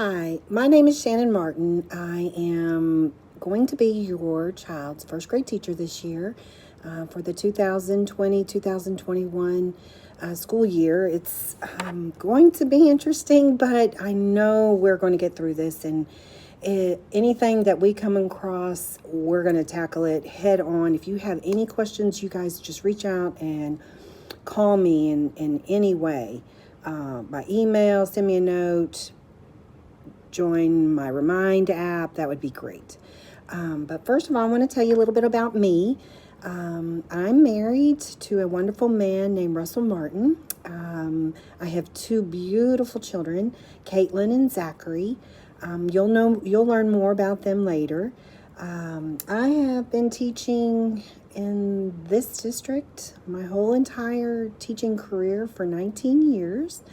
Hi, my name is Shannon Martin. I am going to be your child's first grade teacher this year for the 2020-2021 school year. It's going to be interesting, but I know we're going to get through this, and anything that we come across, we're going to tackle it head on. If you have any questions, you guys just reach out and call me in any way, by email, send me a note, join my Remind app. That would be great. But first of all, I want to tell you a little bit about me. I'm married to a wonderful man named Russell Martin. I have two beautiful children, Caitlin and Zachary. You'll learn more about them later. I have been teaching in this district my whole entire teaching career for 19 years.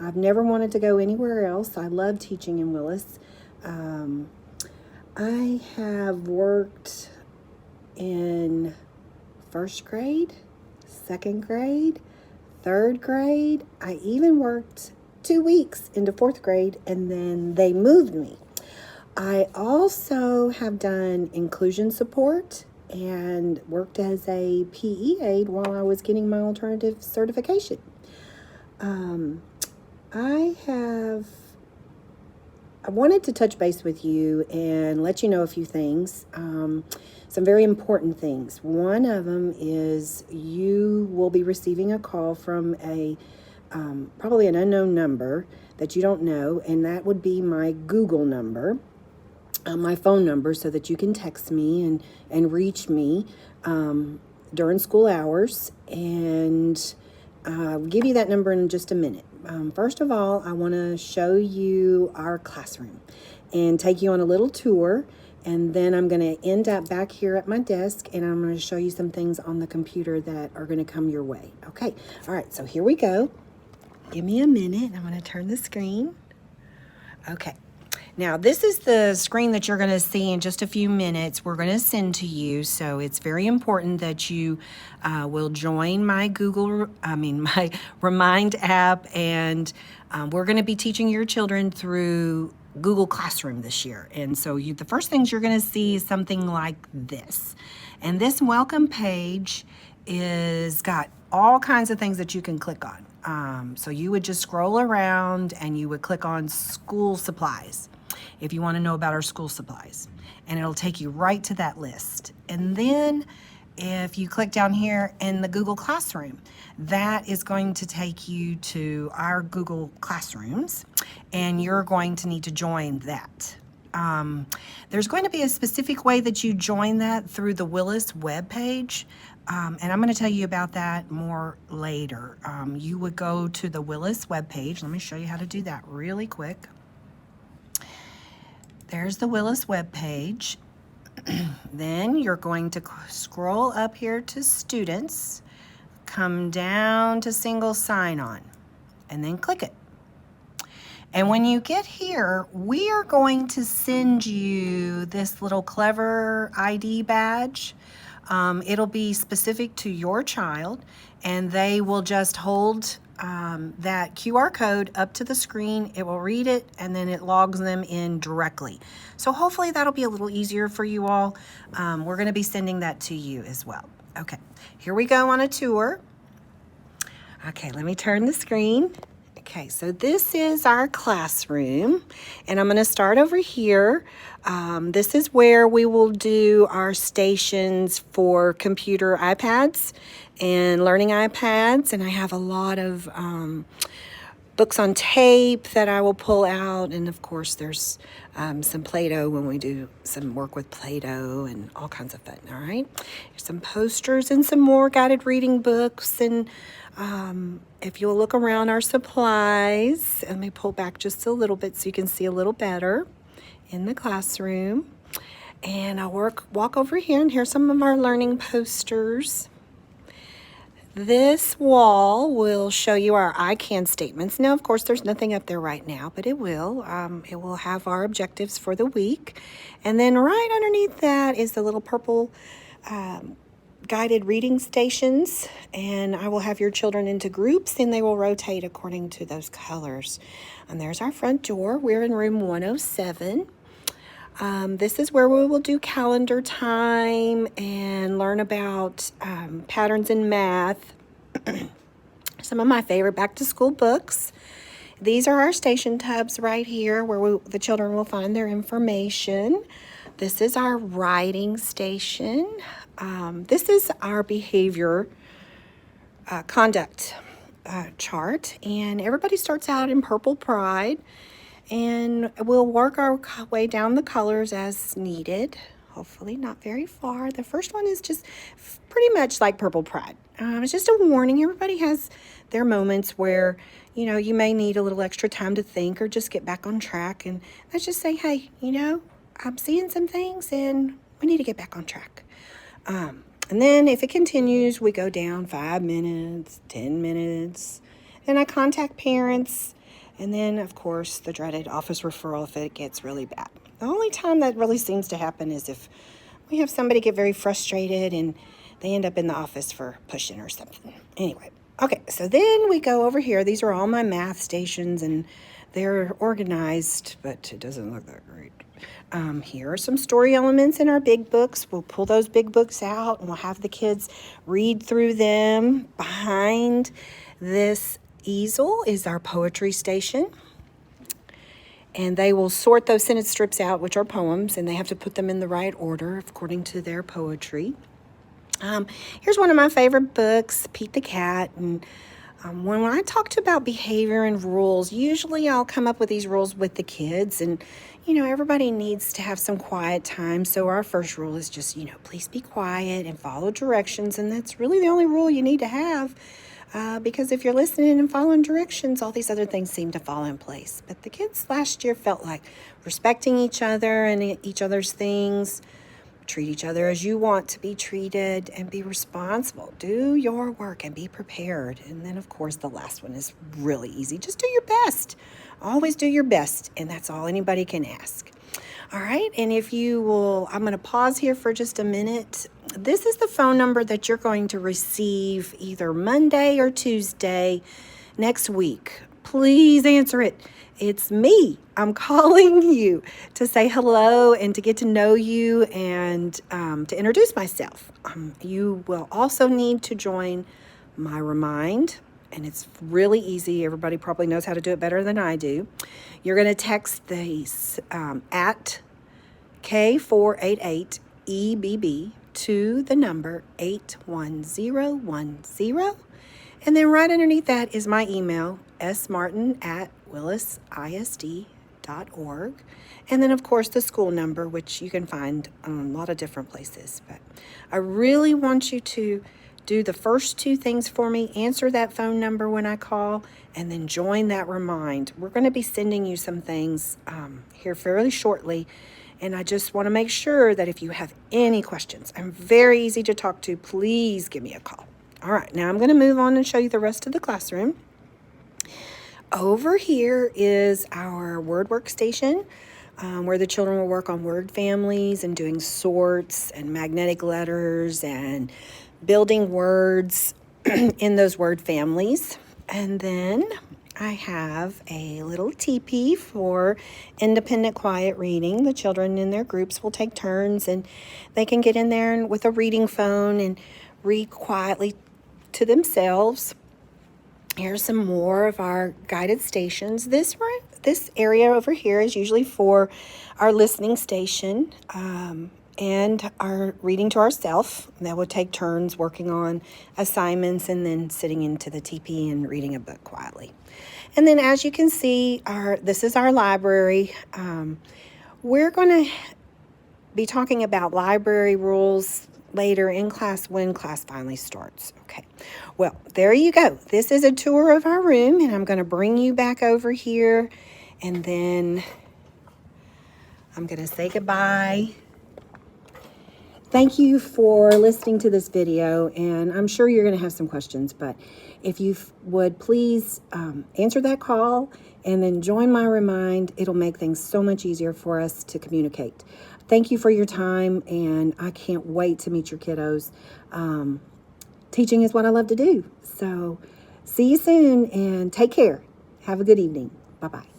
I've never wanted to go anywhere else. I love teaching in Willis. I have worked in first grade, second grade, third grade. I even worked 2 weeks into fourth grade, and then they moved me. I also have done inclusion support and worked as a PE aide while I was getting my alternative certification. I wanted to touch base with you and let you know a few things, some very important things. One of them is you will be receiving a call from probably an unknown number that you don't know, and that would be my Google number, my phone number, so that you can text me and reach me during school hours, and I'll give you that number in just a minute. First of all, I want to show you our classroom and take you on a little tour, and then I'm going to end up back here at my desk, and I'm going to show you some things on the computer that are going to come your way. Okay, all right, so here we go. Give me a minute. I'm going to turn the screen. Okay. Now, this is the screen that you're going to see in just a few minutes. We're going to send to you, so it's very important that you will join my my Remind app, and we're going to be teaching your children through Google Classroom this year. And so the first things you're going to see is something like this. And this welcome page is got all kinds of things that you can click on. So you would just scroll around and you would click on school supplies if you want to know about our school supplies, and it'll take you right to that list. And then if you click down here in the Google Classroom, that is going to take you to our Google Classrooms, and you're going to need to join that. There's going to be a specific way that you join that through the Willis webpage, and I'm going to tell you about that more later. You would go to the Willis webpage. Let me show you how to do that really quick. There's the Willis webpage. Then you're going to scroll up here to students, come down to single sign-on, and then click it. And when you get here, we are going to send you this little clever ID badge. It'll be specific to your child, and they will just hold that QR code up to the screen. It will read it, and then it logs them in directly. So hopefully that'll be a little easier for you all. We're going to be sending that to you as well. Okay, here we go on a tour. Okay, let me turn the screen. Okay, so this is our classroom, and I'm going to start over here. This is where we will do our stations for computer iPads and learning iPads, and I have a lot of books on tape that I will pull out, and of course there's some Play-Doh when we do some work with Play-Doh and all kinds of fun. All right, there's some posters and some more guided reading books, and if you'll look around our supplies, let me pull back just a little bit so you can see a little better in the classroom. And I'll walk over here, and here's some of our learning posters. This wall will show you our I can statements. Now, of course, there's nothing up there right now, but it will. It will have our objectives for the week. And then right underneath that is the little purple guided reading stations, and I will have your children into groups, and they will rotate according to those colors. And there's our front door. We're in room 107. This is where we will do calendar time and learn about patterns in math. Some of my favorite back-to-school books. These are our station tubs right here where the children will find their information. This is our writing station. This is our behavior conduct chart, and everybody starts out in Purple Pride, and we'll work our way down the colors as needed. Hopefully not very far. The first one is just pretty much like Purple Pride. It's just a warning. Everybody has their moments where, you know, you may need a little extra time to think or just get back on track. And let's just say, hey, you know, I'm seeing some things and we need to get back on track. And then if it continues, we go down 5 minutes, 10 minutes. Then I contact parents. And then, of course, the dreaded office referral if it gets really bad. The only time that really seems to happen is if we have somebody get very frustrated and they end up in the office for pushing or something. Anyway, okay, so then we go over here. These are all my math stations, and they're organized, but it doesn't look that great. Here are some story elements in our big books. We'll pull those big books out, and we'll have the kids read through them. Behind this easel is our poetry station. And they will sort those sentence strips out, which are poems, and they have to put them in the right order according to their poetry. Here's one of my favorite books, Pete the Cat. And when I talk about behavior and rules, usually I'll come up with these rules with the kids. And, you know, everybody needs to have some quiet time. So our first rule is just, you know, please be quiet and follow directions. And that's really the only rule you need to have. Because if you're listening and following directions, all these other things seem to fall in place. But the kids last year felt like respecting each other and each other's things, treat each other as you want to be treated, and be responsible. Do your work and be prepared. And then, of course, the last one is really easy. Just do your best. Always do your best, and that's all anybody can ask. All right, and if you will, I'm going to pause here for just a minute. This is the phone number that you're going to receive either Monday or Tuesday next week. Please answer it. It's me. I'm calling you to say hello and to get to know you and to introduce myself. You will also need to join my Remind, and it's really easy. Everybody probably knows how to do it better than I do. You're going to text these at K488EBB to the number 81010. And then right underneath that is my email, smartin@willisisd.org. And then, of course, the school number, which you can find a lot of different places. But I really want you to do the first two things for me. Answer that phone number when I call, and then join that Remind. We're going to be sending you some things here fairly shortly, and I just want to make sure that if you have any questions, I'm very easy to talk to. Please give me a call. All right, now I'm going to move on and show you the rest of the classroom. Over here is our word workstation, where the children will work on word families and doing sorts and magnetic letters and building words in those word families. And then I have a little teepee for independent quiet reading. The children in their groups will take turns, and they can get in there and with a reading phone and read quietly to themselves. Here's some more of our guided stations. This area over here is usually for our listening station and our reading to ourselves. That would take turns working on assignments and then sitting into the TP and reading a book quietly. And then, as you can see, this is our library. We're going to be talking about library rules later in class when class finally starts. Okay, well, there you go. This is a tour of our room, and I'm going to bring you back over here, and then I'm going to say goodbye. Thank you for listening to this video, and I'm sure you're going to have some questions, but if you would please answer that call and then join my Remind, it'll make things so much easier for us to communicate. thank you for your time, and I can't wait to meet your kiddos. Teaching is what I love to do. So see you soon, and take care. Have a good evening. Bye-bye.